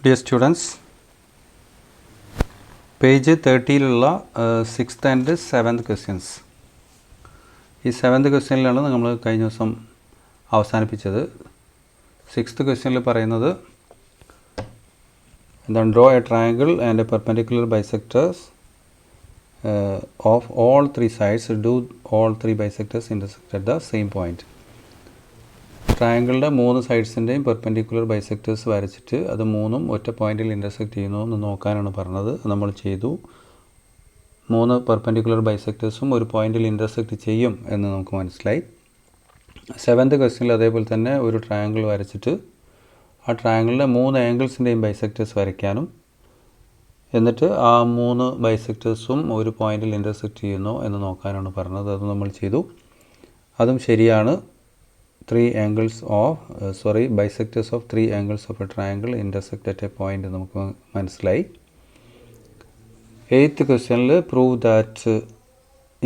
Dear students, page 30-ലുള്ള 6th and 7th questions. ഈ 7th ക്വസ്റ്റ്യനിലാണ് നമ്മൾ കഴിഞ്ഞ ദിവസം അവസാനിപ്പിച്ചത്. 6th ക്വസ്റ്റ്യനിൽ പറയുന്നത് എന്താണ്, draw a triangle and a perpendicular bisectors of all three sides. Do all three bisectors intersect at the same point. ട്രയാങ്കിളിൻ്റെ 3 സൈഡ്സിൻ്റെയും പെർപെൻഡിക്കുലർ ബൈസെക്ടേഴ്സ് വരച്ചിട്ട് അത് മൂന്നും ഒറ്റ പോയിൻറ്റിൽ ഇൻ്റർസെക്റ്റ് ചെയ്യുന്നു എന്ന് നോക്കാനാണ് പറഞ്ഞത്. നമ്മൾ ചെയ്തു. 3 പെർപെൻഡിക്കുലർ ബൈസെക്ടേഴ്സും ഒരു പോയിൻറ്റിൽ ഇൻ്റർസെക്റ്റ് ചെയ്യും എന്ന് നമുക്ക് മനസ്സിലായി. 7th ക്വസ്റ്റ്യനിൽ അതേപോലെ തന്നെ ഒരു ട്രയാങ്കിൾ വരച്ചിട്ട് ആ ട്രയാങ്കിളിലെ 3 ആംഗിൾസിൻ്റെയും ബൈസെക്ടേഴ്സ് വരയ്ക്കാനും എന്നിട്ട് ആ 3 ബൈസെക്ടേഴ്സും ഒരു പോയിൻറ്റിൽ ഇൻ്റർസെക്റ്റ് ചെയ്യുന്നു എന്ന് നോക്കാനാണ് പറഞ്ഞത്. അത് നമ്മൾ ചെയ്തു. അതും ശരിയാണ്. bisectors of 3 angles of a triangle intersect at a point നമുക്ക് മനസ്സിലായി. 8th questionൽ prove that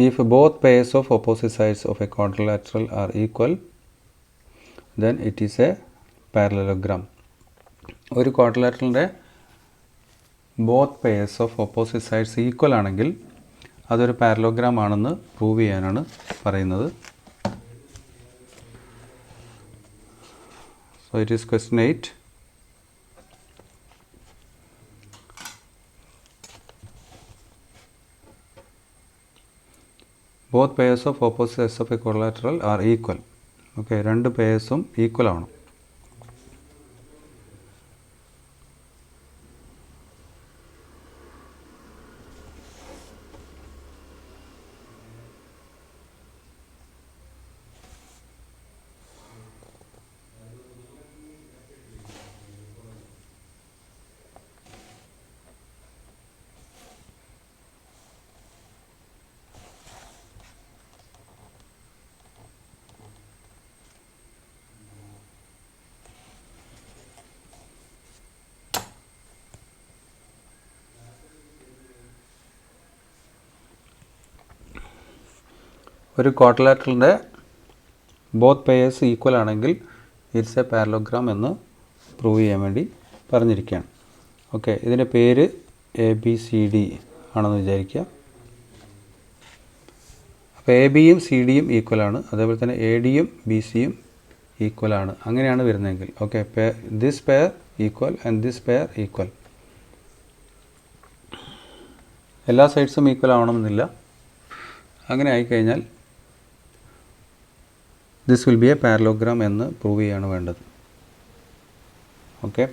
if both pairs of opposite sides of a quadrilateral are equal then it is a parallelogram. ഒരു ക്വാഡ്രിലാറ്ററലിൻ്റെ both pairs of opposite sides equal ആണെങ്കിൽ അതൊരു parallelogram ആണെന്ന് prove ചെയ്യാനാണ് പറയുന്നത്. So it is question 8. Both pairs of opposite sides of a quadrilateral are equal. Okay, രണ്ട് പേഴ്സും equal ആണ്. ഒരു ക്വാഡ്രിലാറ്ററലിൻ്റെ both payers equal ആണെങ്കിൽ ഇറ്റ്സ് എ പാരലോഗ്രാം എന്ന് പ്രൂവ് ചെയ്യാൻ വേണ്ടി പറഞ്ഞിരിക്കുകയാണ്. ഓക്കെ, ഇതിൻ്റെ പേര് ABCD ആണെന്ന് വിചാരിക്കുക. അപ്പോൾ ABയും CDയും ഈക്വലാണ്, അതേപോലെ തന്നെ ADയും BCയും ഈക്വലാണ്. അങ്ങനെയാണ് വരുന്നതെങ്കിൽ okay, this pair equal and this pair equal. എല്ലാ സൈഡ്സും ഈക്വൽ ആവണമെന്നില്ല. അങ്ങനെ ആയിക്കഴിഞ്ഞാൽ this will be A parallelogram എന്ന് പ്രൂവ് ചെയ്യാണ് വേണ്ടത്. ഓക്കെ,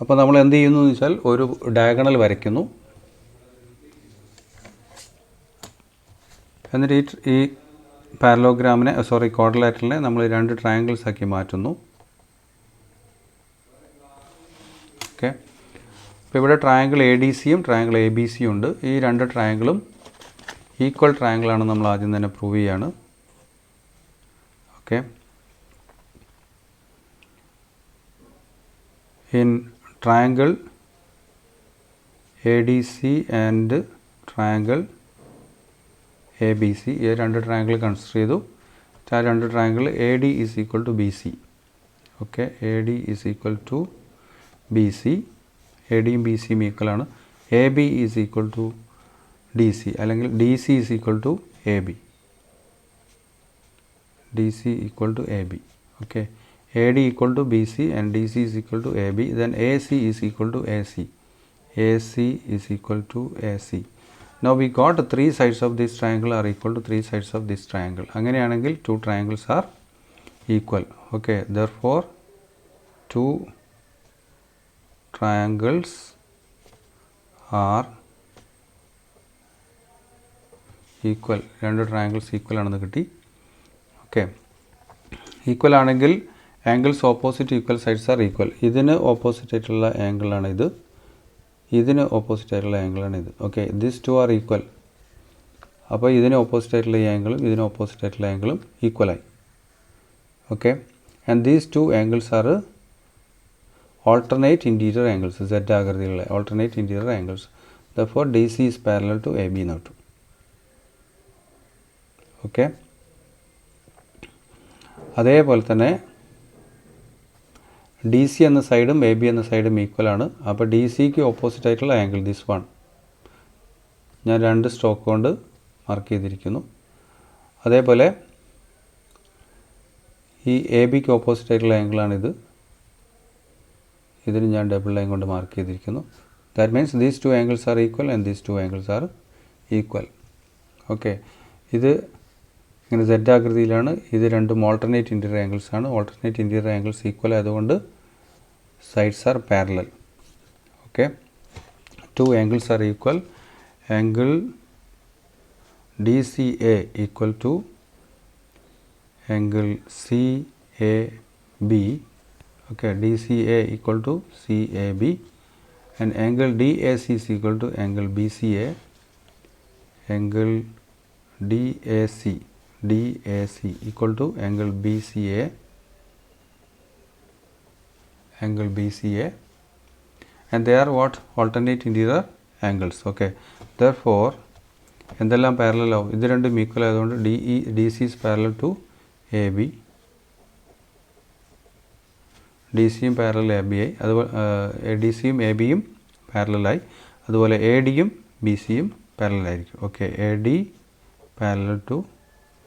അപ്പോൾ നമ്മൾ എന്ത് ചെയ്യുന്നു എന്ന് വെച്ചാൽ ഒരു ഡയഗണൽ വരയ്ക്കുന്നു. എന്നിട്ട് ഈ പാരലോഗ്രാമിനെ ക്വാഡ്രിലാറ്ററലിനെ നമ്മൾ 2 ട്രയാങ്കിൾസ് ആക്കി മാറ്റുന്നു. ഓക്കെ, അപ്പോൾ ഇവിടെ ട്രയാങ്കിൾ ADCയും ട്രയാങ്കിൾ ABCയും ഉണ്ട്. ഈ 2 ട്രയാങ്കിളും ഈക്വൽ ട്രയാങ്കിളാണ് നമ്മൾ ആദ്യം തന്നെ പ്രൂവ് ചെയ്യാണ്. Okay, in triangle ADC and triangle ABC, ഈ 2 ട്രയാങ്കിൾ കൺസിഡർ ചെയ്തു. ആ 2 triangle AD is equal to BC. Okay, AD is equal to BC. ADയും BCയും ഈക്വലാണ്. AB is equal to DC അല്ലെങ്കിൽ DC is equal to AB. DC equal to AB. Okay, AD equal to BC and DC is equal to AB. Then AC is equal to AC. AC is equal to AC. Now we got 3 sides of this triangle are equal to 3 sides of this triangle. അങ്ങനെയാണെങ്കിൽ 2 triangles are equal. Okay, therefore 2 triangles are equal. 2 triangles equal ആണെന്ന് കിട്ടി. Okay, equal ആണെങ്കിൽ angles opposite equal sides are equal. ഇതിന് opposite ആയിട്ടുള്ള ആംഗിളാണ് ഇത്, ഇതിന് opposite ആയിട്ടുള്ള ആംഗിളാണ് ഇത്. Okay, this 2 are equal. അപ്പോൾ ഇതിന് ഓപ്പോസിറ്റ് ആയിട്ടുള്ള ഈ ആംഗിളും ഇതിന് ഓപ്പോസിറ്റ് ആയിട്ടുള്ള ആംഗിളും ഈക്വലായി. Okay, and these 2 angles are alternate interior angles. Z ആകൃതിയിലുള്ള alternate interior angles. Therefore DC is parallel to AB now too. Okay, അതേപോലെ തന്നെ ഡി സി എന്ന സൈഡും എ ബി എന്ന സൈഡും ഈക്വലാണ്. അപ്പോൾ ഡി സിക്ക് ഓപ്പോസിറ്റ് ആയിട്ടുള്ള ആംഗിൾ ദിസ് വൺ ഞാൻ 2 സ്ട്രോക്ക് കൊണ്ട് മാർക്ക് ചെയ്തിരിക്കുന്നു. അതേപോലെ ഈ എ ബിക്ക് ഓപ്പോസിറ്റ് ആയിട്ടുള്ള ആംഗിളാണിത്. ഇതിന് ഞാൻ ഡബിൾ ലൈൻ കൊണ്ട് മാർക്ക് ചെയ്തിരിക്കുന്നു. That means these 2 angles are equal and these 2 angles are equal. Okay, ഇത് ഇങ്ങനെ സെഡ് ആകൃതിയിലാണ്. ഇത് രണ്ടും ഓൾട്ടർനേറ്റ് ഇൻറ്റീരിയർ ആംഗിൾസ് ആണ്. ഓൾട്ടർനേറ്റ് ഇൻറ്റീരിയർ ആംഗിൾസ് ഈക്വൽ ആയതുകൊണ്ട് sides are parallel. Okay, 2 angles are equal. Angle D C A equal to angle C A B. Okay, DCA equal to CAB and angle DAC is equal to angle BCA. Angle DAC equal to angle BCA. Angle BCA, and they are what? Alternate interior angles. Okay, therefore എന്തെല്ലാം parallel ആവും? ഇത് രണ്ടും equal ആയതുകൊണ്ട് DC is parallel to AB. D സിയും parallel A B ആയി. അതുപോലെ D സിയും A ബിയും പാരലലായി. അതുപോലെ എ ഡിയും ബി സിയും പാരലലായിരിക്കും. Okay, A D parallel to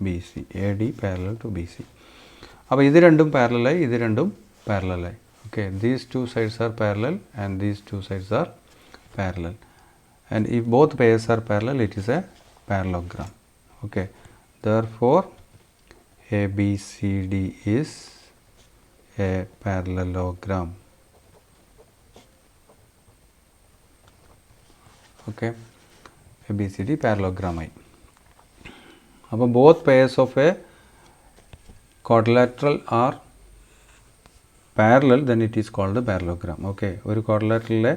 B C, A D parallel to B C. അപ്പോൾ ഇത് രണ്ടും പാരലലായി, ഇത് രണ്ടും പാരലലായി. Okay, these 2 sides are parallel and these 2 sides are parallel, and if both pairs are parallel it is a parallelogram. Okay, therefore ABCD is a parallelogram. Okay, ABCD parallelogram ആയി. അപ്പോൾ both pairs of a quadrilateral are parallel, then it is called a parallelogram. Okay, ഒരു quadrilateralലെ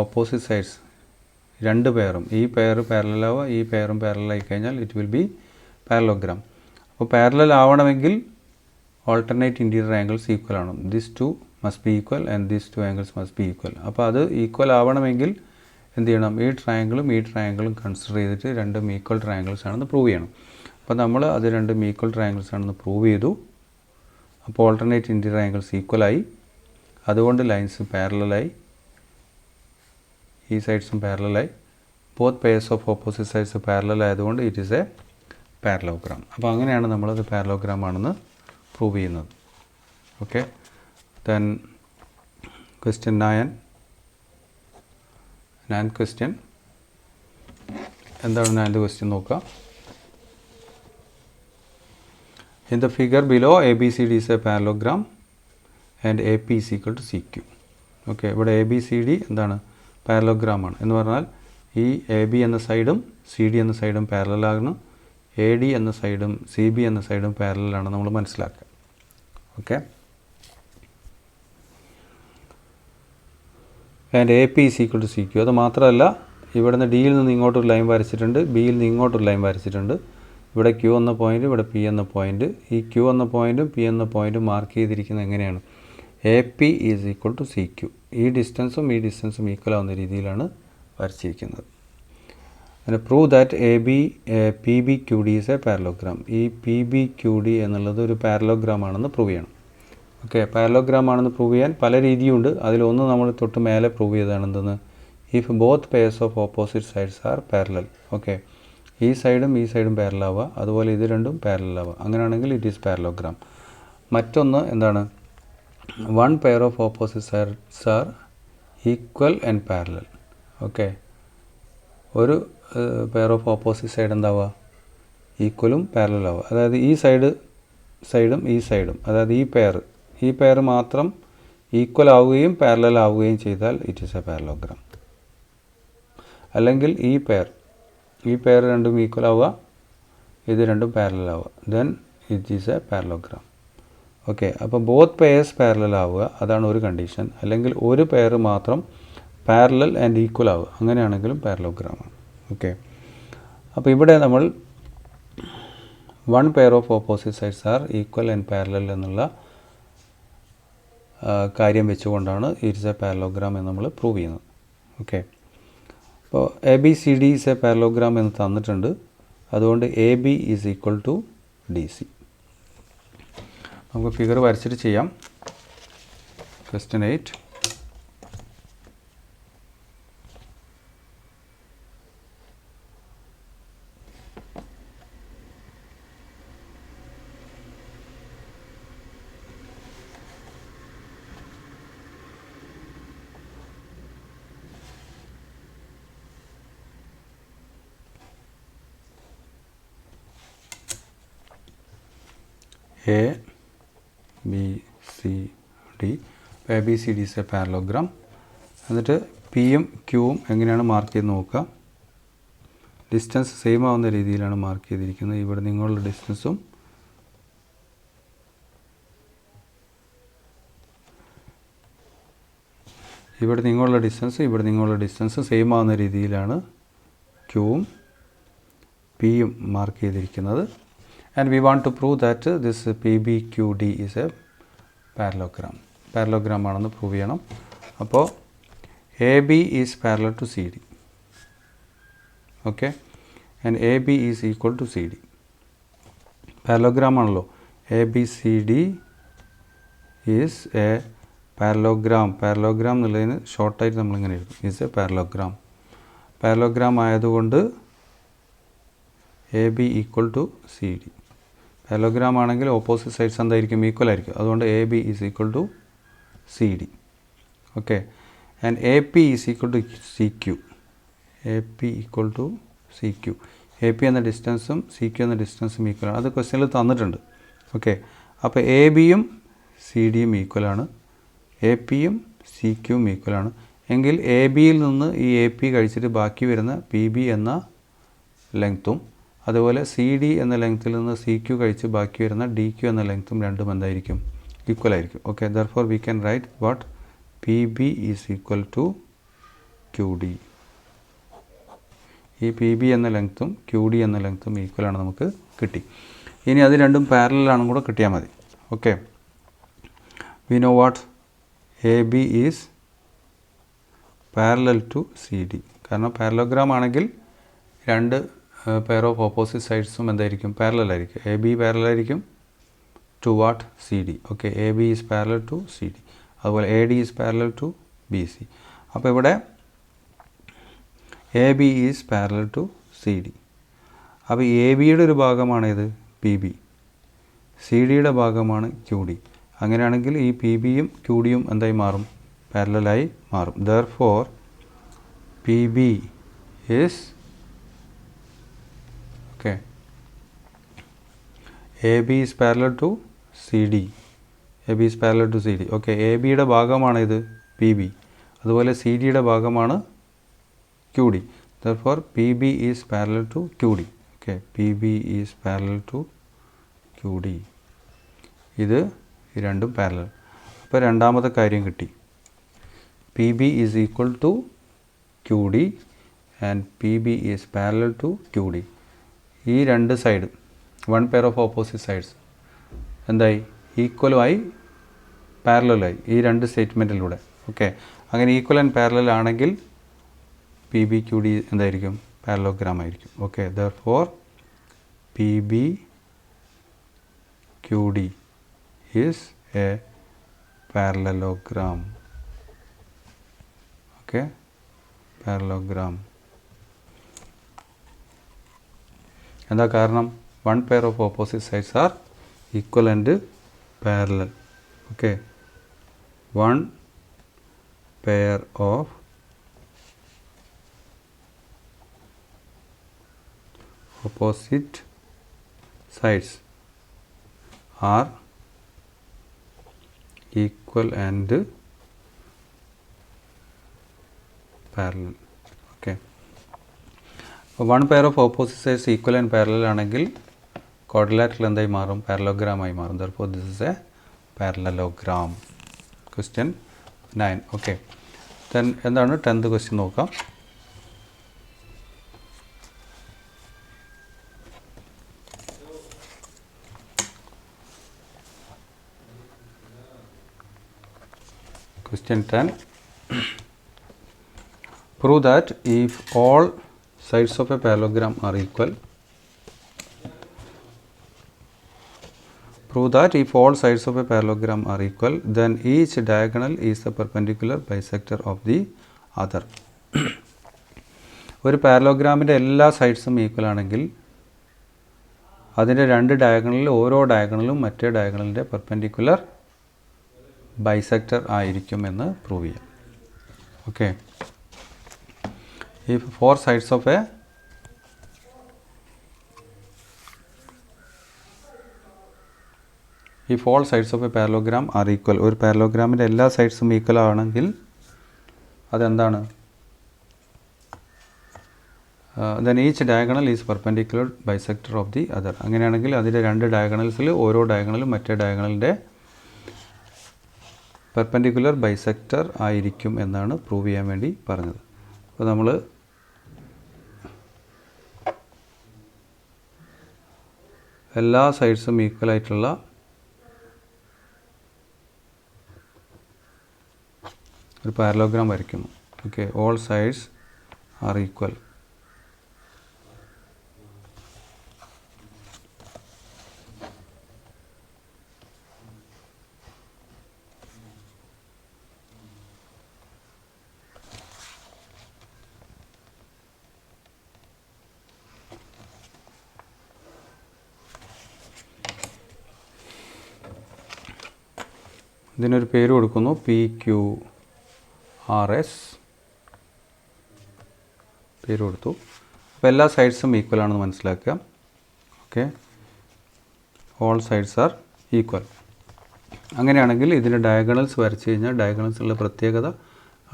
opposite sides 2 പെയറും, ഈ pair parallel ആവുക, ഈ പെയറും parallel ആയി കഴിഞ്ഞാൽ it will be parallelogram. അപ്പോൾ parallel ആവണമെങ്കിൽ alternate interior angles ഈക്വൽ ആണ്. These 2 must be equal and these 2 angles must be equal. അപ്പോൾ അത് ഈക്വൽ ആവണമെങ്കിൽ എന്ത് ചെയ്യണം? ഈ ട്രയാങ്കിളും കൺസിഡർ ചെയ്തിട്ട് രണ്ടും ഈക്വൽ ട്രയാങ്കിൾസ് ആണെന്ന് പ്രൂവ് ചെയ്യണം. അപ്പോൾ നമ്മൾ അത് രണ്ടും ഈക്വൽ ട്രയാങ്കിൾസ് ആണെന്ന് പ്രൂവ് ചെയ്തു. അപ്പോൾ ഓൾട്ടർനേറ്റ് ഇൻറ്റീരിയർ ആംഗിൾസ് ഈക്വലായി, അതുകൊണ്ട് ലൈൻസ് പാരലലായി, ഈ സൈഡ്സും പാരലലായി. Both pairs of opposite sides parallel ആയതുകൊണ്ട് ഇറ്റ് ഈസ് എ പാരലോഗ്രാം. അപ്പോൾ അങ്ങനെയാണ് നമ്മളത് പാരലോഗ്രാം ആണെന്ന് പ്രൂവ് ചെയ്യുന്നത്. Okay, then question 9 question. എന്താണ് 9th ക്വസ്റ്റ്യൻ നോക്കാം. In the figure below, ABCD is a parallelogram and AP is equal to CQ. Okay, ഇവിടെ ABCD എന്താണ്? പാരലോഗ്രാം ആണ്. എന്ന് പറഞ്ഞാൽ ഈ AB എന്ന സൈഡും CD എന്ന സൈഡും പാരലലാണ്, AD എന്ന സൈഡും CB എന്ന സൈഡും പാരലലാണ് നമ്മൾ മനസ്സിലാക്കുക. Okay, and AP is equal to CQ. അത് മാത്രമല്ല, ഇവിടുന്ന് ഡിയിൽ നിന്ന് ഇങ്ങോട്ടൊരു ലൈൻ വരച്ചിട്ടുണ്ട്, ബിയിൽ നിന്ന് ഇങ്ങോട്ടൊരു ലൈൻ വരച്ചിട്ടുണ്ട്. ഇവിടെ Q എന്ന പോയിൻ്റ്, ഇവിടെ P എന്ന പോയിൻ്റ്. ഈ Q എന്ന പോയിൻറ്റും P എന്ന പോയിൻറ്റും മാർക്ക് ചെയ്തിരിക്കുന്നത് എങ്ങനെയാണ്? AP is equal to CQ. ഈ ഡിസ്റ്റൻസും ഈക്വൽ ആവുന്ന രീതിയിലാണ് വരച്ചിരിക്കുന്നത്. അങ്ങനെ prove that PBQD is a parallelogram. ഈ PBQD എന്നുള്ളത് ഒരു പാരലോഗ്രാം ആണെന്ന് പ്രൂവ് ചെയ്യണം. ഓക്കെ, പാരലോഗ്രാം ആണെന്ന് പ്രൂവ് ചെയ്യാൻ പല രീതിയുണ്ട്. അതിലൊന്ന് നമ്മൾ തൊട്ട് മേലെ പ്രൂവ് ചെയ്തതാണ് എന്തെന്ന്? If both pairs of opposite sides are parallel. Okay, ഈ സൈഡും പാരലൽ ആവുക, അതുപോലെ ഇത് രണ്ടും പാരലൽ ആവുക. അങ്ങനെയാണെങ്കിൽ ഇറ്റ് ഈസ് പാരലോഗ്രാം. മറ്റൊന്ന് എന്താണ്? 1 pair of opposite sides are equal and parallel. Okay, ഒരു പെയർ ഓഫ് ഓപ്പോസിറ്റ് സൈഡ് എന്താവുക? ഈക്വലും പാരലൽ ആവുക. അതായത് ഈ സൈഡും ഈ സൈഡും, അതായത് ഈ പെയർ മാത്രം ഈക്വൽ ആവുകയും പാരലൽ ആവുകയും ചെയ്താൽ ഇറ്റ് ഈസ് എ പാരലോഗ്രാം. അല്ലെങ്കിൽ ഈ പെയർ രണ്ടും ഈക്വൽ ആവുക, ഇത് രണ്ടും പാരലൽ ആവുക, then it is a parallelogram. Okay, അപ്പോൾ ബോത്ത് പെയർസ് പാരലൽ ആവുക, അതാണ് ഒരു കണ്ടീഷൻ. അല്ലെങ്കിൽ ഒരു പെയർ മാത്രം പാരലൽ ആൻഡ് ഈക്വൽ ആവുക, അങ്ങനെയാണെങ്കിലും പാരലോഗ്രാമാണ്. ഓക്കെ, അപ്പോൾ ഇവിടെ നമ്മൾ 1 pair of opposite sides are equal and parallel എന്നുള്ള കാര്യം വെച്ചുകൊണ്ടാണ് ഇറ്റ് ഈസ് എ പാരലോഗ്രാം എന്ന് നമ്മൾ പ്രൂവ് ചെയ്യുന്നത്. ഓക്കെ, അപ്പോൾ ABCD ഈസ് എ പാരലോഗ്രാം എന്ന് തന്നിട്ടുണ്ട്. അതുകൊണ്ട് AB is equal to DC. നമുക്ക് ഫിഗർ വരച്ചിട്ട് ചെയ്യാം. Question 8. A, B, C, D. A, B, C, D is a parallelogram. എന്നിട്ട് പിയും ക്യൂവും എങ്ങനെയാണ് മാർക്ക് ചെയ്ത് നോക്കുക. ഡിസ്റ്റൻസ് സെയിം ആവുന്ന രീതിയിലാണ് മാർക്ക് ചെയ്തിരിക്കുന്നത്. ഇവിടെ നിന്നുള്ള ഡിസ്റ്റൻസും ഇവിടെ നിന്നുള്ള ഡിസ്റ്റൻസ് സെയിം ആവുന്ന രീതിയിലാണ് ക്യൂവും പിയും മാർക്ക് ചെയ്തിരിക്കുന്നത്. And we want to prove that this PBQD is a parallelogram. Parallelogram ആണെന്ന് പ്രൂവ് ചെയ്യണം. അപ്പോൾ AB is parallel to CD. Okay, and AB is equal to CD. Parallelogram ആണല്ലോ. ABCD is a parallelogram. Parallelogram എന്നുള്ളതിന് ഷോർട്ടായിട്ട് നമ്മളിങ്ങനെ എഴുതും. is a parallelogram. Parallelogram ആയതുകൊണ്ട് AB equal to CD. Parallelogram ആണെങ്കിൽ ഓപ്പോസിറ്റ് സൈഡ്സ് എന്തായിരിക്കും? ഈക്വൽ ആയിരിക്കും. അതുകൊണ്ട് AB is equal to CD. Okay, and AP is equal to CQ. AP equal to CQ. AP എന്ന ഡിസ്റ്റൻസും CQ എന്ന ഡിസ്റ്റൻസും ഈക്വലാണ്. അത് ക്വസ്റ്റ്യനിൽ തന്നിട്ടുണ്ട്. ഓക്കെ, അപ്പോൾ ABയും CDയും ഈക്വലാണ്, APയും CQയും ഈക്വലാണ്. എങ്കിൽ ABയിൽ നിന്ന് ഈ AP കഴിച്ചിട്ട് ബാക്കി വരുന്ന PB എന്ന ലെങ്ത്തും അതുപോലെ CD എന്ന ലെങ്ത്തിൽ നിന്ന് CQ കഴിച്ച് ബാക്കി വരുന്ന DQ എന്ന ലെങ്ത്തും രണ്ടും എന്തായിരിക്കും? ഈക്വൽ ആയിരിക്കും. Okay, therefore we can write what PB is equal to QD. ഈ PB എന്ന ലെങ്ത്തും QD എന്ന ലെങ്ത്തും ഈക്വലാണ് നമുക്ക് കിട്ടി. ഇനി അത് രണ്ടും പാരലലാണെന്നും കൂടെ കിട്ടിയാൽ മതി. Okay, we know what AB is parallel to CD. കാരണം പാരലോഗ്രാം ആണെങ്കിൽ രണ്ട് പെയർ ഓഫ് ഓപ്പോസിറ്റ് സൈഡ്സും എന്തായിരിക്കും? പാരലലായിരിക്കും. AB പാരലലായിരിക്കും to what? CD. Okay, AB is parallel to CD. അതുപോലെ AD is parallel to BC. അപ്പോൾ ഇവിടെ AB is parallel to CD. അപ്പോൾ ABയുടെ ഒരു ഭാഗമാണ് ഇത് PB, CDയുടെ ഭാഗമാണ് QD. അങ്ങനെയാണെങ്കിൽ ഈ PBയും QDയും എന്തായി മാറും? പാരലലായി മാറും. Therefore PB is okay, AB is parallel to CD. AB is parallel to CD. Okay, ABയുടെ ഭാഗമാണ് ഇത് PB, അതുപോലെ CDയുടെ ഭാഗമാണ് QD. Therefore PB is parallel to QD. Okay, PB is parallel to QD. ഇത് രണ്ടും പാരലൽ. അപ്പോൾ രണ്ടാമത്തെ കാര്യം കിട്ടി. PB is equal to QD and PB is parallel to QD. ഈ രണ്ട് side, one pair of opposite sides എന്തായി? ഈക്വലുമായി പാരലലായി ഈ രണ്ട് സ്റ്റേറ്റ്മെൻറ്റിലൂടെ. ഓക്കെ, അങ്ങനെ ഈക്വൽ ആൻഡ് പാരലൽ ആണെങ്കിൽ PBQD എന്തായിരിക്കും? പാരലോഗ്രാം ആയിരിക്കും. Okay, therefore PBQD is A parallelogram. Okay, parallelogram. എന്താ കാരണം? One pair of opposite sides are equal and parallel. Okay, one pair of opposite sides are equal and parallel. Okay, one pair of opposite sides equal and parallel ആണെങ്കിൽ quadrilateral എന്തായി മാറും? parallelogram ആയി മാറും. Therefore this is a parallelogram. Question 9. Okay, then എന്താണ് 10th question നോക്കാം. Question 10. Prove that if all sides of a parallelogram are equal, prove that if all sides of a parallelogram are equal, then each diagonal is the perpendicular bisector of the other. ഒരു പാരലോഗ്രാമിൻ്റെ എല്ലാ സൈഡ്സും equal ആണെങ്കിൽ അതിൻ്റെ രണ്ട് ഡയഗണലിൽ ഓരോ ഡയഗണലും മറ്റേ ഡയഗണലിൻ്റെ perpendicular bisector ആയിരിക്കും എന്ന് prove ചെയ്യാം. Okay, if four sides of a if all sides of a parallelogram are equal, ഒരു പാരലോഗ്രാമിൻ്റെ എല്ലാ സൈഡ്സും ഈക്വൽ ആണെങ്കിൽ അതെന്താണ്? then each diagonal is perpendicular bisector of the other. അങ്ങനെയാണെങ്കിൽ അതിൻ്റെ രണ്ട് ഡയഗണൽസിൽ ഓരോ ഡയഗണലും മറ്റേ ഡയഗണലിൻ്റെ പെർപെൻഡിക്കുലർ ബൈസെക്ടർ ആയിരിക്കും എന്നാണ് പ്രൂവ് ചെയ്യാൻ വേണ്ടി പറഞ്ഞത്. അപ്പോൾ നമ്മൾ എല്ലാ സൈഡ്സും ഈക്വൽ ആയിട്ടുള്ള ഒരു പാരലോഗ്രാം വരയ്ക്കുന്നു. Okay, all sides are equal. ഇതിനൊരു പേര് കൊടുക്കുന്നു, PQRS പേര് കൊടുത്തു. അപ്പോൾ എല്ലാ സൈഡ്സും ഈക്വൽ ആണെന്ന് മനസ്സിലാക്കുക. Okay, all sides are equal. അങ്ങനെയാണെങ്കിൽ ഇതിൻ്റെ ഡയഗണൽസ് വരച്ച് കഴിഞ്ഞാൽ ഡയഗണൽസുള്ള പ്രത്യേകത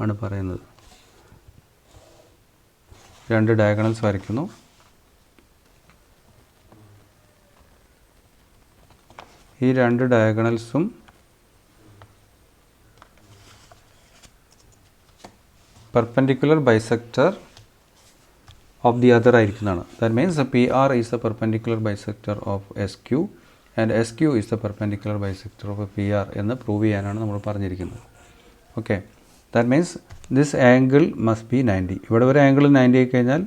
ആണ് പറയുന്നത്. രണ്ട് ഡയഗണൽസ് വരയ്ക്കുന്നു. ഈ രണ്ട് ഡയഗണൽസും perpendicular bisector of the other ആയിരിക്കുന്നതാണ്. That means PR is the perpendicular bisector of SQ and SQ is the perpendicular bisector of PR എന്ന് പ്രൂവ് ചെയ്യാനാണ് നമ്മൾ പറഞ്ഞിരിക്കുന്നത്. Okay, that means this angle must be 90. ഇവിടെ ഒരു angle 90 ആയി കഴിഞ്ഞാൽ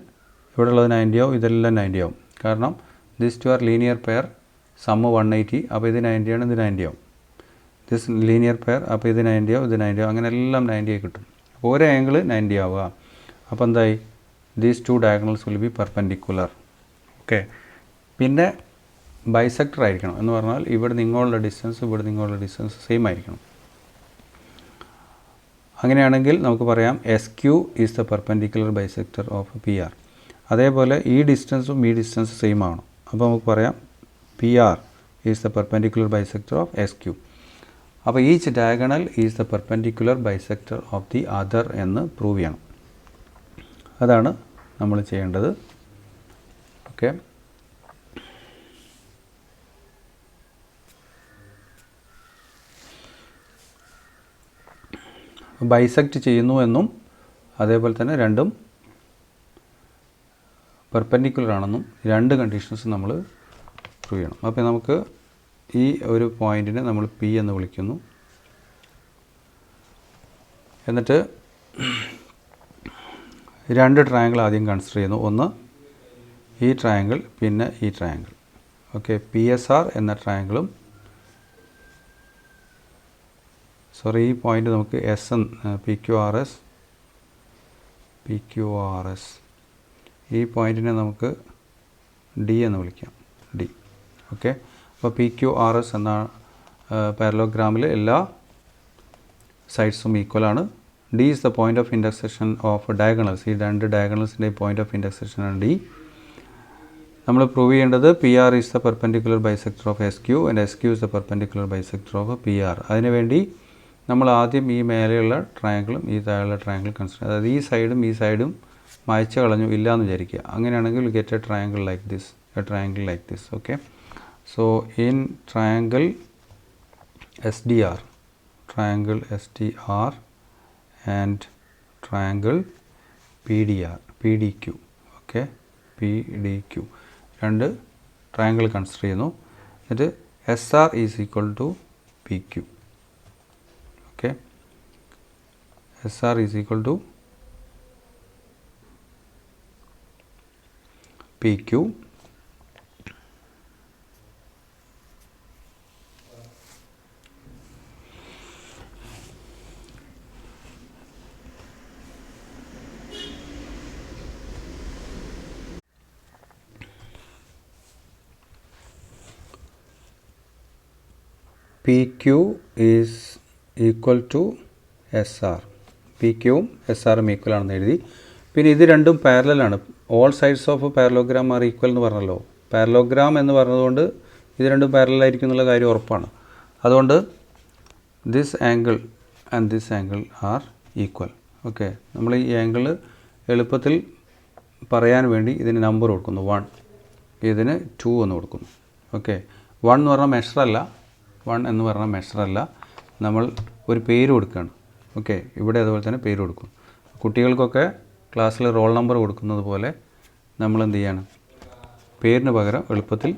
ഇവിടെ ഉള്ളത് 90 ആവും, ഇതെല്ലാം 90 ആവും. കാരണം these two are linear pair, sum 180. അപ്പോൾ ഇത് 90 ആണ്, ഇത് 90 ആവും. this linear pair, അപ്പോൾ ഇത് 90 ആവും, ഇത് 90 ആവും. അങ്ങനെ എല്ലാം 90 ആയി കിട്ടും. ഒരു ആംഗിൾ 90 ആവുക. അപ്പോൾ എന്തായി? These two diagonals will be perpendicular. Okay, പിന്നെ ബൈസെക്ടർ ആയിരിക്കണം എന്ന് പറഞ്ഞാൽ ഇവിടെ നിങ്ങളുള്ള ഡിസ്റ്റൻസ് ഇവിടെ നിങ്ങളുള്ള ഡിസ്റ്റൻസ് സെയിം ആയിരിക്കണം. അങ്ങനെയാണെങ്കിൽ നമുക്ക് പറയാം SQ is the perpendicular bisector of PR. അതേപോലെ ഈ ഡിസ്റ്റൻസും ഈ ഡിസ്റ്റൻസ് സെയിം ആവണം. അപ്പോൾ നമുക്ക് പറയാം PR is the perpendicular bisector of SQ. അപ്പോൾ each diagonal is the perpendicular bisector of the other എന്ന് പ്രൂവ് ചെയ്യണം. അതാണ് നമ്മൾ ചെയ്യേണ്ടത്. ഓക്കെ, ബൈസെക്റ്റ് ചെയ്യുന്നു എന്നും അതേപോലെ തന്നെ രണ്ടും പെർപെൻഡിക്കുലർ ആണെന്നും രണ്ട് കണ്ടീഷൻസ് നമ്മൾ പ്രൂവ് ചെയ്യണം. അപ്പോൾ നമുക്ക് ഈ ഒരു പോയിൻറ്റിനെ നമ്മൾ P എന്ന് വിളിക്കുന്നു. എന്നിട്ട് രണ്ട് ട്രയാങ്കിൾ ആദ്യം കൺസിഡർ ചെയ്യുന്നു. ഒന്ന് ഈ ട്രയാങ്കിൾ, പിന്നെ ഈ ട്രയാങ്കിൾ. ഓക്കെ, PSR എന്ന ട്രയാങ്കിളും ഈ പോയിൻ്റ് നമുക്ക് S PQRS ഈ പോയിൻറ്റിനെ നമുക്ക് D എന്ന് വിളിക്കാം, D. ഓക്കെ, അപ്പോൾ PQRS എന്ന പാരലോഗ്രാമിൽ എല്ലാ സൈഡ്സും ഈക്വലാണ്. D is the point of intersection of diagonals. ഈ രണ്ട് ഡയഗണൽസിൻ്റെ പോയിൻ്റ് ഓഫ് ഇൻ്റർസെക്ഷനാണ് D. നമ്മൾ പ്രൂവ് ചെയ്യേണ്ടത് PR is the perpendicular bisector of SQ and SQ is the perpendicular bisector of PR. അതിനുവേണ്ടി നമ്മൾ ആദ്യം ഈ മേലെയുള്ള ട്രയാങ്കിളും ഈ താഴെയുള്ള ട്രയാങ്കിൾ കൺസിഡർ, അതായത് ഈ സൈഡും മായ്ച്ച് കളഞ്ഞു ഇല്ല എന്ന് വിചാരിക്കുക. അങ്ങനെയാണെങ്കിൽ get a triangle like this. Okay, so in triangle SDR and triangle PDQ. Okay, PDQ രണ്ട് ട്രയാങ്കിൾ കൺസിഡർ ചെയ്യുന്നു. എന്നിട്ട് SR is equal to PQ. Okay, SR is equal to PQ. P Q is equal to S R. P ക്യുവും S ആറും equal ആണെന്ന് എഴുതി. പിന്നെ ഇത് രണ്ടും പാരലലാണ്. All sides of parallelogram are equal എന്ന് പറഞ്ഞല്ലോ. പാരലോഗ്രാം എന്ന് പറഞ്ഞതുകൊണ്ട് ഇത് രണ്ടും പാരലായിരിക്കും എന്നുള്ള കാര്യം ഉറപ്പാണ്. അതുകൊണ്ട് this angle and this angle are equal. Okay, നമ്മൾ ഈ ആംഗിൾ എളുപ്പത്തിൽ പറയാൻ വേണ്ടി ഇതിന് നമ്പർ കൊടുക്കുന്നു 1, ഇതിന് 2 എന്ന് കൊടുക്കുന്നു. ഓക്കെ, 1 എന്ന് പറഞ്ഞാൽ മെഷറല്ല, 1 എന്ന് പറഞ്ഞാൽ മെഷറല്ല, നമ്മൾ ഒരു പേര് കൊടുക്കുകയാണ്. ഓക്കെ, ഇവിടെ അതുപോലെ തന്നെ പേര് കൊടുക്കും. കുട്ടികൾക്കൊക്കെ ക്ലാസ്സിൽ റോൾ നമ്പർ കൊടുക്കുന്നത് പോലെ നമ്മൾ എന്ത് ചെയ്യാണ്, പേരിന് പകരം എളുപ്പത്തിൽ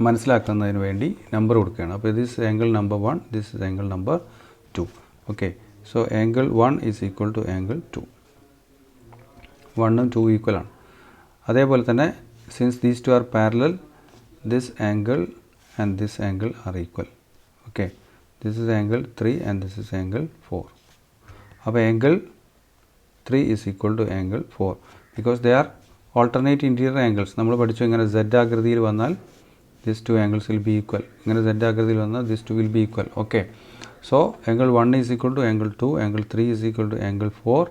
മനസ്സിലാക്കുന്നതിന് വേണ്ടി നമ്പർ കൊടുക്കുകയാണ്. അപ്പോൾ this angle number 1, this is angle number 2. Okay, so angle 1 is equal to angle 2. 1ഉം 2 ഈക്വൽ ആണ്. അതേപോലെ തന്നെ since these two are parallel, this angle and this angle are equal. Okay, this is angle 3 and this is angle 4. അപ്പോൾ angle 3 is equal to angle 4 because they are alternate interior angles. നമ്മൾ പഠിച്ചു ഇങ്ങനെ Z ആകൃതിയിൽ വന്നാൽ this 2 angles will be equal. ഇങ്ങനെ Z ആകൃതിയിൽ വന്നാൽ this 2 will be equal. Okay, so angle 1 is equal to angle 2, angle 3 is equal to angle 4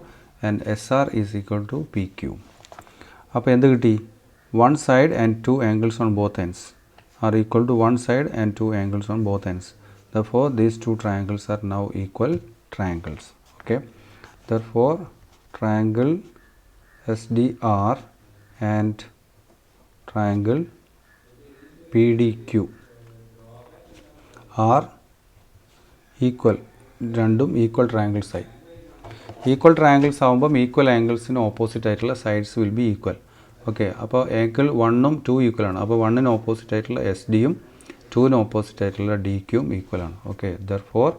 and SR is equal to PQ. അപ്പോൾ എന്ത് കിട്ടി? 1 side and 2 angles on both ends are equal to 1 side and 2 angles on both ends. Therefore, these two triangles are now equal triangles. Okay, therefore triangle SDR and triangle PDQ are equal. രണ്ടും equal triangles ആയി. Equal triangles ആകുമ്പം equal ആംഗിൾസിന് opposite ആയിട്ടുള്ള sides will be equal. Okay, അപ്പോൾ angle 1ഉം 2 equal ആണ്. അപ്പോൾ 1ന് ഓപ്പോസിറ്റ് ആയിട്ടുള്ള SD-യും 2ന് ഓപ്പോസിറ്റ് ആയിട്ടുള്ള DQ-യും ഈക്വൽ ആണ്. Okay, therefore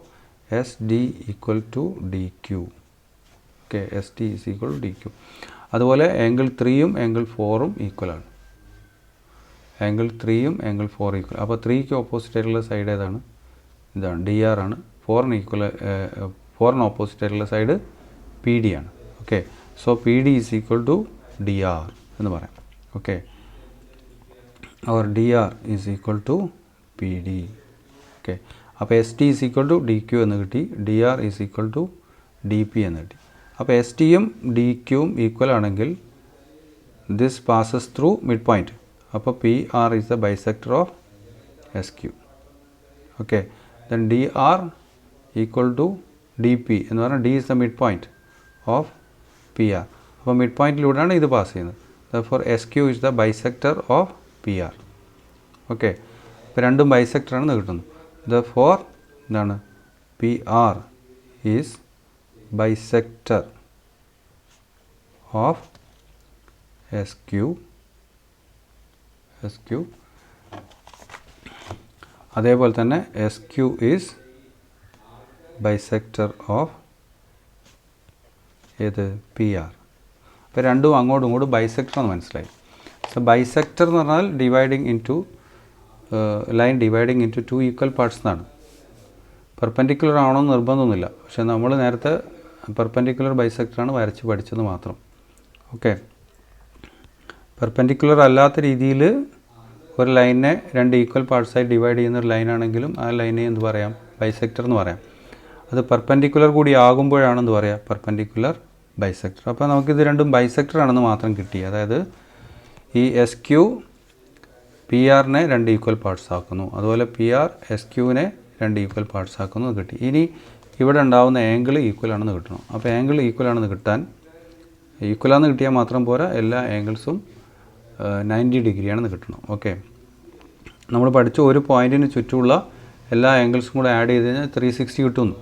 SD equal to DQ. Okay, SD is equal to DQ. അതുപോലെ ആംഗിൾ 3യും ആംഗിൾ 4ഉം ഈക്വൽ ആണ്. ആംഗിൾ 3യും ആംഗിൾ 4 ഈക്വൽ. അപ്പോൾ 3ക്ക് ഓപ്പോസിറ്റ് ആയിട്ടുള്ള സൈഡ് ഏതാണ്? ഇതാണ്, DR ആണ്. 4ന് ഓപ്പോസിറ്റ് ആയിട്ടുള്ള സൈഡ് PD ആണ്. Okay, so PD is equal to DR എന്ന് പറയാം. Okay, or DR is equal to PD. Okay, അപ്പോൾ SD is equal to DQ എന്ന് കിട്ടി, DR is equal to DP എന്ന് കിട്ടി. അപ്പോൾ SD-യും DQ-യും ഈക്വൽ ആണെങ്കിൽ this passes through mid point. അപ്പോൾ PR is the bisector of SQ. Okay, then DR equal to DP എന്ന് പറഞ്ഞാൽ D is the mid point of PR. അപ്പോൾ മിഡ് പോയിൻറ്റിലൂടെയാണ് ഇത് പാസ് ചെയ്യുന്നത്. Therefore, SQ is the bisector of PR. Okay, ഇപ്പോൾ രണ്ടും ബൈസെക്ടറാണെന്ന് കിട്ടുന്നു. Therefore, എന്താണ്? PR is bisector of SQ. അതേപോലെ തന്നെ SQ is bisector of ഏത്? PR. ഇപ്പോൾ രണ്ടും അങ്ങോട്ടും ഇങ്ങോട്ടും ബൈസെക്ടർ എന്ന് മനസ്സിലായി. സോ ബൈസെക്ടർ എന്ന് പറഞ്ഞാൽ dividing into line dividing into 2 equal parts എന്നാണ്. പെർപെൻഡിക്കുലർ ആവണമെന്ന് നിർബന്ധമൊന്നുമില്ല, പക്ഷേ നമ്മൾ നേരത്തെ പെർപെൻഡിക്കുലർ ബൈസെക്ടറാണ് വരച്ച് പഠിച്ചത് മാത്രം. ഓക്കെ, പെർപെൻഡിക്കുലർ അല്ലാത്ത രീതിയിൽ ഒരു ലൈനിനെ 2 ഈക്വൽ പാർട്സായി ഡിവൈഡ് ചെയ്യുന്ന ഒരു ലൈനാണെങ്കിലും ആ ലൈനെ എന്ത് പറയാം? ബൈസെക്ടർ എന്ന് പറയാം. അത് പെർപെൻഡിക്കുലർ കൂടി ആകുമ്പോഴാണെന്ന് പറയാം പെർപെൻഡിക്കുലർ ബൈസെക്ടർ. അപ്പോൾ നമുക്കിത് രണ്ടും ബൈസെക്ടർ ആണെന്ന് മാത്രം കിട്ടി. അതായത് ഈ SQ PR-നെ 2 ഈക്വൽ പാർട്സ് ആക്കുന്നു, അതുപോലെ PR SQ-നെ 2 ഈക്വൽ പാർട്സ് ആക്കുന്നു കിട്ടി. ഇനി ഇവിടെ ഉണ്ടാകുന്ന ആംഗിൾ ഈക്വൽ ആണെന്ന് കിട്ടണം. അപ്പോൾ ആംഗിൾ ഈക്വൽ ആണെന്ന് കിട്ടാൻ ഈക്വലാണെന്ന് കിട്ടിയാൽ മാത്രം പോരാ, എല്ലാ ആംഗിൾസും 90 ഡിഗ്രിയാണെന്ന് കിട്ടണം. ഓക്കെ, നമ്മൾ പഠിച്ച ഒരു പോയിൻറ്റിന് ചുറ്റുമുള്ള എല്ലാ ആംഗിൾസും കൂടെ ആഡ് ചെയ്ത് കഴിഞ്ഞാൽ 360 കിട്ടുന്നു.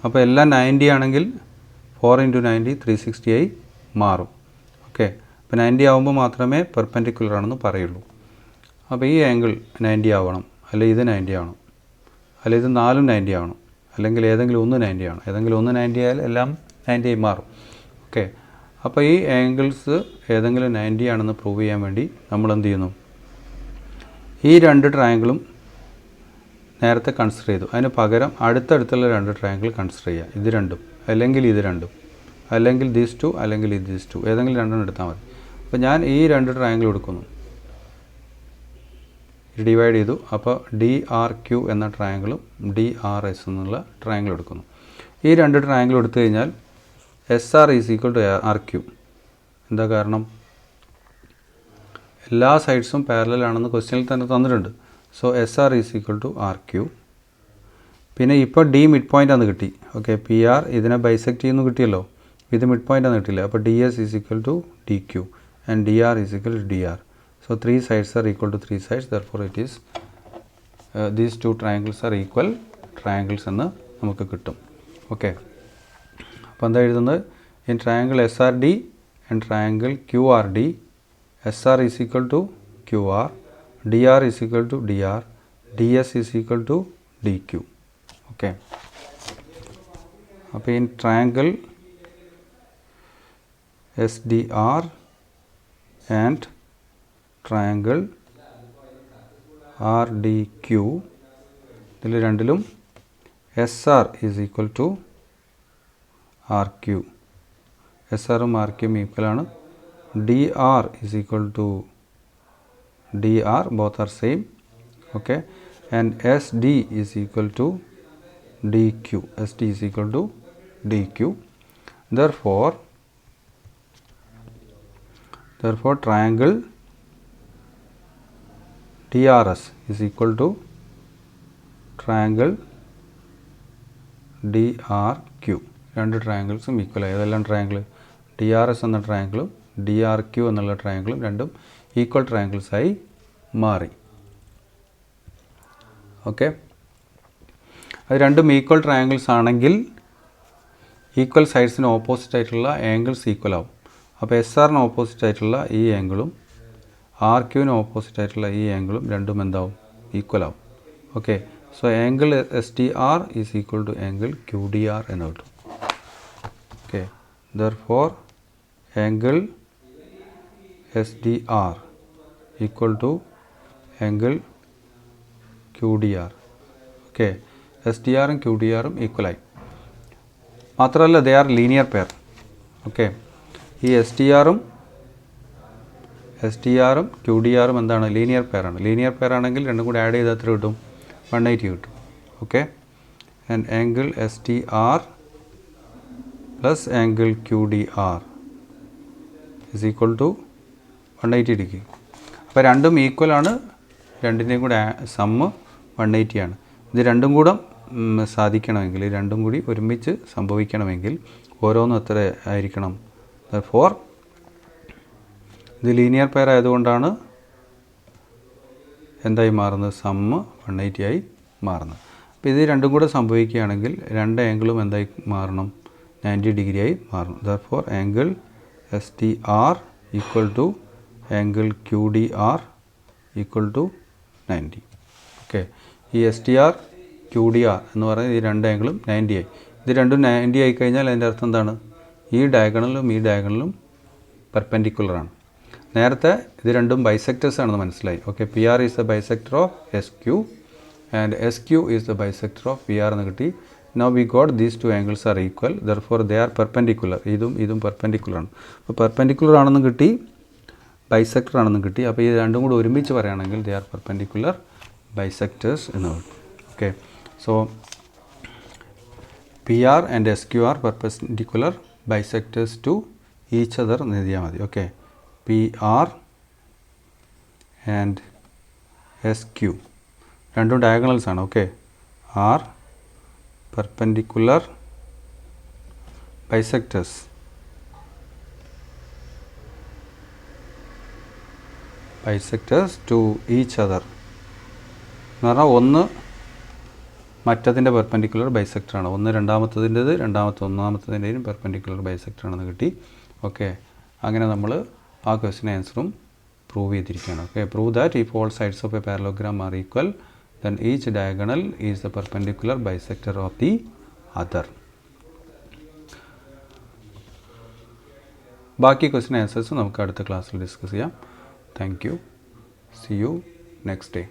അപ്പോൾ എല്ലാം 90 ആണെങ്കിൽ 4 × 90 360 ആയി മാറും. ഓക്കെ, അപ്പോൾ 90 ആകുമ്പോൾ മാത്രമേ പെർപെൻഡിക്കുലർ ആണെന്ന് പറയുള്ളൂ. അപ്പോൾ ഈ ആംഗിൾ 90 ആവണം, അല്ലെങ്കിൽ ഇത് 90 ആവണം, അല്ലെങ്കിൽ ഇത് 4ഉം 90 ആവണം, അല്ലെങ്കിൽ ഏതെങ്കിലും ഒന്ന് 90 ആവണം. ഏതെങ്കിലും ഒന്ന് 90 ആയാൽ എല്ലാം 90 ആയി മാറും. ഓക്കെ, അപ്പോൾ ഈ ആംഗിൾസ് ഏതെങ്കിലും 90 ആണെന്ന് പ്രൂവ് ചെയ്യാൻ വേണ്ടി നമ്മൾ എന്ത് ചെയ്യുന്നു? ഈ 2 ട്രയാങ്കിളും നേരത്തെ കൺസിഡർ ചെയ്തു, അതിന് പകരം അടുത്തടുത്തുള്ള 2 ട്രയാങ്കിൾ കൺസിഡർ ചെയ്യുക. ഇത് രണ്ടും, അല്ലെങ്കിൽ ഇത് രണ്ടും, അല്ലെങ്കിൽ ദീസ് 2, അല്ലെങ്കിൽ ഇത് ദീസ് 2, ഏതെങ്കിലും 2 എടുത്താൽ മതി. അപ്പോൾ ഞാൻ ഈ 2 ട്രയാങ്കിൾ എടുക്കുന്നു. ഡിവൈഡ് ചെയ്തു. അപ്പോൾ DRQ എന്ന ട്രയാങ്കിളും DRS എന്നുള്ള ട്രയാങ്കിൾ എടുക്കുന്നു. ഈ രണ്ട് ട്രയാങ്കിൾ എടുത്തു കഴിഞ്ഞാൽ SR is equal to RQ. എന്താ കാരണം? എല്ലാ സൈഡ്സും പാരലൽ ആണെന്ന് ക്വസ്റ്റ്യനിൽ തന്നെ തന്നിട്ടുണ്ട്. So SR is equal to RQ. പിന്നെ ഇപ്പോൾ D മിഡ് പോയിൻ്റ് ആണ് കിട്ടി. ഓക്കെ, PR ഇതിനെ ബൈസെക്റ്റ് ചെയ്യുന്നു കിട്ടിയല്ലോ. ഇത് മിഡ് പോയിൻ്റ് ആണ് കിട്ടില്ല. അപ്പോൾ DS is equal to DQ and DR is equal to DR. So 3 sides are equal to 3 sides, therefore it is these two triangles are equal triangles എന്ന് നമുക്ക് കിട്ടും. ഓക്കെ, അപ്പോൾ എന്താ എഴുതുന്നത്? In triangle SRD and triangle QRD, SR is equal to QR, DR is equal to DR, DS is equal to DQ. Okay, അപ്പോൾ in triangle SDR and triangle RDQ, ഇതിൽ രണ്ടിലും SR is equal to RQ. SR ഉം RQ ഉം equal ആണ്. DR is equal to DR, both are same. Okay, and SD is equal to DQ. SD is equal to DQ. Therefore triangle DRS is equal to triangle DRQ. രണ്ട് ട്രയാങ്കിൾസും equal ആയി. ഏതെല്ലാം triangle? DRS എന്ന ട്രയാങ്കിളും DRQ എന്നുള്ള ട്രയാങ്കിളും രണ്ടും equal ട്രയാങ്കിൾസായി മാറി. Okay, അത് രണ്ടും equal triangles ആണെങ്കിൽ ഈക്വൽ സൈഡ്സിന് ഓപ്പോസിറ്റ് ആയിട്ടുള്ള ആംഗിൾസ് ഈക്വൽ ആവും. അപ്പോൾ SRന് ഓപ്പോസിറ്റ് ആയിട്ടുള്ള ഈ ആംഗിളും RQന് ഓപ്പോസിറ്റ് ആയിട്ടുള്ള ഈ ആംഗിളും രണ്ടും എന്താവും? ഈക്വൽ ആവും. Okay, so angle SDR is equal to angle QDR എന്ന് കിട്ടും. Okay, therefore angle SDR equal to angle QDR. Okay, SDRും QDRും ഈക്വലായി. മാത്രമല്ല they are linear pair. Okay, ഈ SDRും QDRും എന്താണ്? ലീനിയർ പെയറാണ്. ലീനിയർ പെയർ ആണെങ്കിൽ രണ്ടും കൂടി ആഡ് ചെയ്താൽ എത്ര കിട്ടും? 180 കിട്ടും. Okay, and angle SDR plus angle QDR is equal to 180 degree. അപ്പോൾ രണ്ടും ഈക്വൽ ആണ്. രണ്ടിൻ്റെയും കൂടെ സമ്മ് 180 ആണ്. ഇത് രണ്ടും കൂടെ സാധിക്കണമെങ്കിൽ, രണ്ടും കൂടി ഒരുമിച്ച് സംഭവിക്കണമെങ്കിൽ ഓരോന്നും എത്ര ആയിരിക്കണം? ഫോർ ഇത് ലീനിയർ പെയർ ആയതുകൊണ്ടാണ് എന്തായി മാറുന്നത്? സമ്മ് 180 ആയി മാറുന്നത്. അപ്പോൾ ഇത് രണ്ടും കൂടെ സംഭവിക്കുകയാണെങ്കിൽ രണ്ട് ആംഗിളും എന്തായി മാറണം? 90 ഡിഗ്രി ആയി മാറണം. Therefore angle SDR equal to angle QDR equal to 90. Okay, ഈ SDR QDR എന്ന് പറയുന്നത് ഈ രണ്ട് ആംഗിളും 90 ആയി. ഇത് രണ്ടും 90 ആയി കഴിഞ്ഞാൽ അതിൻ്റെ അർത്ഥം എന്താണ്? ഈ ഡയഗണലും ഈ ഡയഗണലും പെർപെൻഡിക്കുലറാണ്. നേരത്തെ ഇത് രണ്ടും ബൈസെക്ടേഴ്സ് ആണെന്ന് മനസ്സിലായി. Okay, PR is the bisector of SQ and SQ is the bisector of PR എന്ന് കിട്ടി. Now we got these two angles are equal, therefore they are perpendicular. ഇതും പെർപെൻഡിക്കുലറാണ്. അപ്പോൾ പെർപെൻഡിക്കുലർ ആണെന്നും കിട്ടി, ബൈസെക്ടർ ആണെന്നും കിട്ടി. അപ്പോൾ ഈ രണ്ടും കൂടി ഒരുമിച്ച് പറയുകയാണെങ്കിൽ ദേ ആർ പെർപെൻഡിക്കുലർ ബൈസെക്ടേഴ്സ് എന്ന് കിട്ടും. Okay, so PR and SQ are perpendicular bisectors to each other എന്ന് എഴുതിയാൽ മതി. ഓക്കെ, PR ആൻഡ് SQ രണ്ടും ഡയഗണൽസ് ആണ്. Okay, are perpendicular bisectors to each other എന്ന് പറഞ്ഞാൽ ഒന്ന് മറ്റതിൻ്റെ പെർപെൻഡിക്കുലർ ബൈസെക്ടറാണ്. ഒന്ന് രണ്ടാമത്തതിൻ്റെത്, ഒന്നാമത്തതിൻ്റെയും പെർപെൻഡിക്കുലർ ബൈസെക്ടറാണെന്ന് കിട്ടി. ഓക്കെ, അങ്ങനെ നമ്മൾ ആ ക്വസ്റ്റ്യൻ ആൻസറും പ്രൂവ് ചെയ്തിരിക്കുകയാണ്. Okay, prove that if all sides of a parallelogram are equal then each diagonal is the perpendicular bisector of the other. ബാക്കി ക്വസ്റ്റ്യൻ ആൻസേഴ്സ് നമുക്ക് അടുത്ത ക്ലാസ്സിൽ ഡിസ്കസ് ചെയ്യാം. Thank you. See you next day.